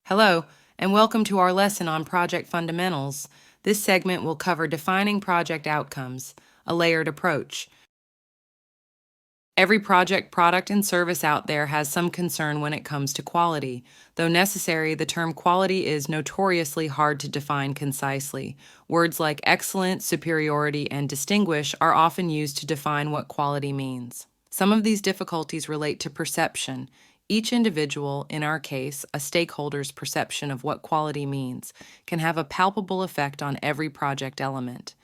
Hello, and welcome to our lesson on project fundamentals. This segment will cover defining project outcomes, a layered approach. Every project, product, and service out there has some concern when it comes to quality. Though necessary, the term quality is notoriously hard to define concisely. Words like excellent, superiority, and distinguish are often used to define what quality means. Some of these difficulties relate to perception. Each individual, in our case, a stakeholder's perception of what quality means, can have a palpable effect on every project element.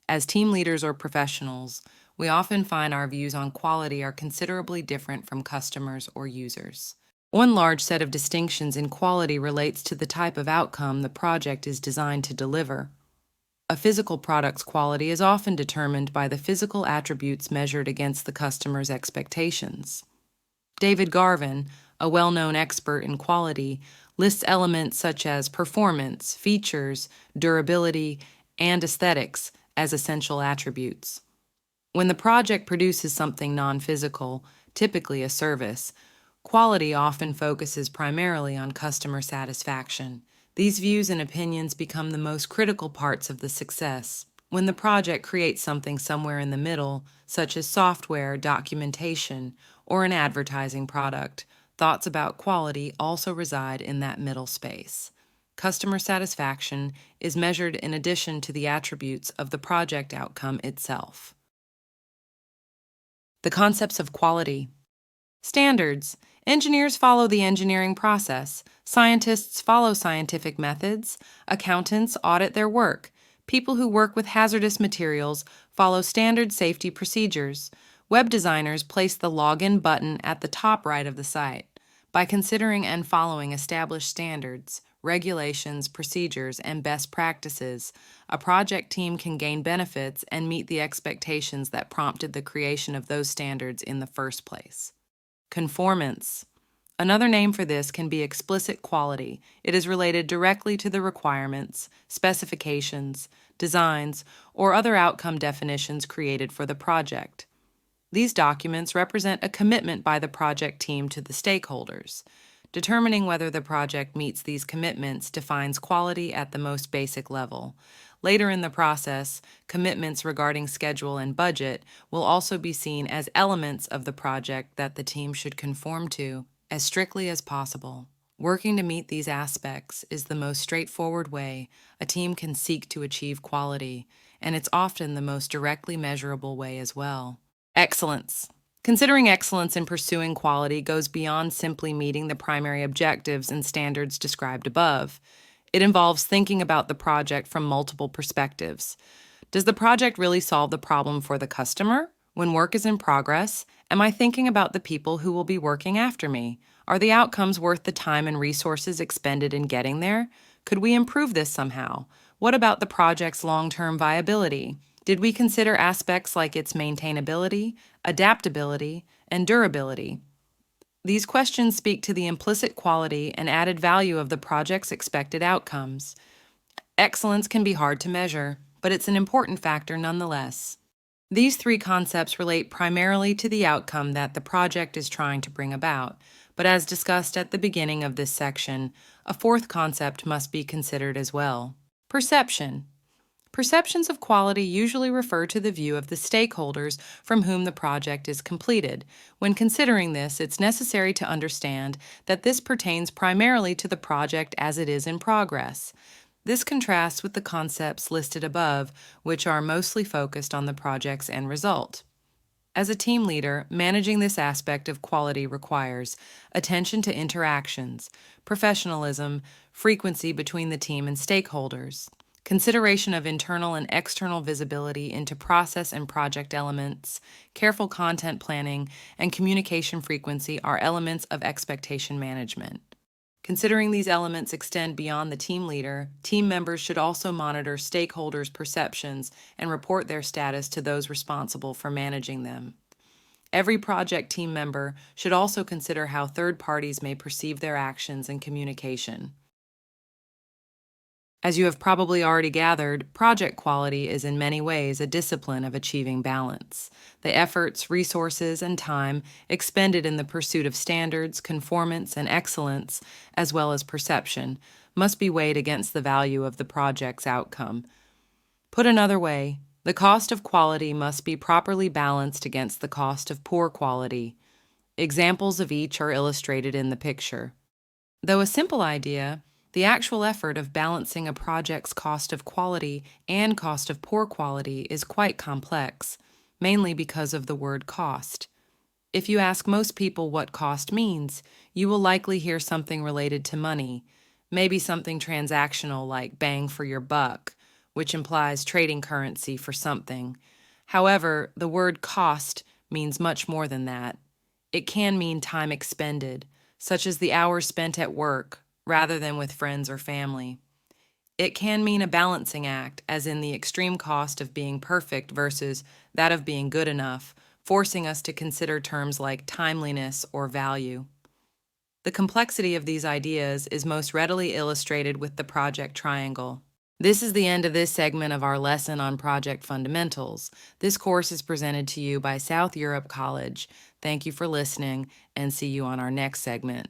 As team leaders or professionals, we often find our views on quality are considerably different from customers or users. One large set of distinctions in quality relates to the type of outcome the project is designed to deliver. A physical product's quality is often determined by the physical attributes measured against the customer's expectations. David Garvin, a well-known expert in quality, lists elements such as performance, features, durability, and aesthetics as essential attributes. When the project produces something non-physical, typically a service, quality often focuses primarily on customer satisfaction. These views and opinions become the most critical parts of the success. When the project creates something somewhere in the middle, such as software, documentation, or an advertising product, thoughts about quality also reside in that middle space. Customer satisfaction is measured in addition to the attributes of the project outcome itself. The concepts of quality. Standards. Engineers follow the engineering process. Scientists follow scientific methods. Accountants audit their work. People who work with hazardous materials follow standard safety procedures. Web designers place the login button at the top right of the site. By considering and following established standards, regulations, procedures, and best practices, a project team can gain benefits and meet the expectations that prompted the creation of those standards in the first place. Conformance. Another name for this can be explicit quality. It is related directly to the requirements, specifications, designs, or other outcome definitions created for the project. These documents represent a commitment by the project team to the stakeholders. Determining whether the project meets these commitments defines quality at the most basic level. Later in the process, commitments regarding schedule and budget will also be seen as elements of the project that the team should conform to as strictly as possible. Working to meet these aspects is the most straightforward way a team can seek to achieve quality, and it's often the most directly measurable way as well. Excellence. Considering excellence in pursuing quality goes beyond simply meeting the primary objectives and standards described above. It involves thinking about the project from multiple perspectives. Does the project really solve the problem for the customer? When work is in progress, am I thinking about the people who will be working after me? Are the outcomes worth the time and resources expended in getting there? Could we improve this somehow? What about the project's long-term viability? Did we consider aspects like its maintainability, adaptability, and durability? These questions speak to the implicit quality and added value of the project's expected outcomes. Excellence can be hard to measure, but it's an important factor nonetheless. These three concepts relate primarily to the outcome that the project is trying to bring about, but as discussed at the beginning of this section, a fourth concept must be considered as well. Perception. Perceptions of quality usually refer to the view of the stakeholders from whom the project is completed. When considering this, it's necessary to understand that this pertains primarily to the project as it is in progress. This contrasts with the concepts listed above, which are mostly focused on the project's end result. As a team leader, managing this aspect of quality requires attention to interactions, professionalism, frequency between the team and stakeholders. Consideration of internal and external visibility into process and project elements, careful content planning, and communication frequency are elements of expectation management. Considering these elements extend beyond the team leader, team members should also monitor stakeholders' perceptions and report their status to those responsible for managing them. Every project team member should also consider how third parties may perceive their actions and communication. As you have probably already gathered, project quality is in many ways a discipline of achieving balance. The efforts, resources, and time expended in the pursuit of standards, conformance, and excellence, as well as perception, must be weighed against the value of the project's outcome. Put another way, the cost of quality must be properly balanced against the cost of poor quality. Examples of each are illustrated in the picture. Though a simple idea, the actual effort of balancing a project's cost of quality and cost of poor quality is quite complex, mainly because of the word cost. If you ask most people what cost means, you will likely hear something related to money, maybe something transactional like bang for your buck, which implies trading currency for something. However, the word cost means much more than that. It can mean time expended, such as the hours spent at work, rather than with friends or family. It can mean a balancing act, as in the extreme cost of being perfect versus that of being good enough, forcing us to consider terms like timeliness or value. The complexity of these ideas is most readily illustrated with the project triangle. This is the end of this segment of our lesson on project fundamentals. This course is presented to you by South Europe College. Thank you for listening, and see you on our next segment.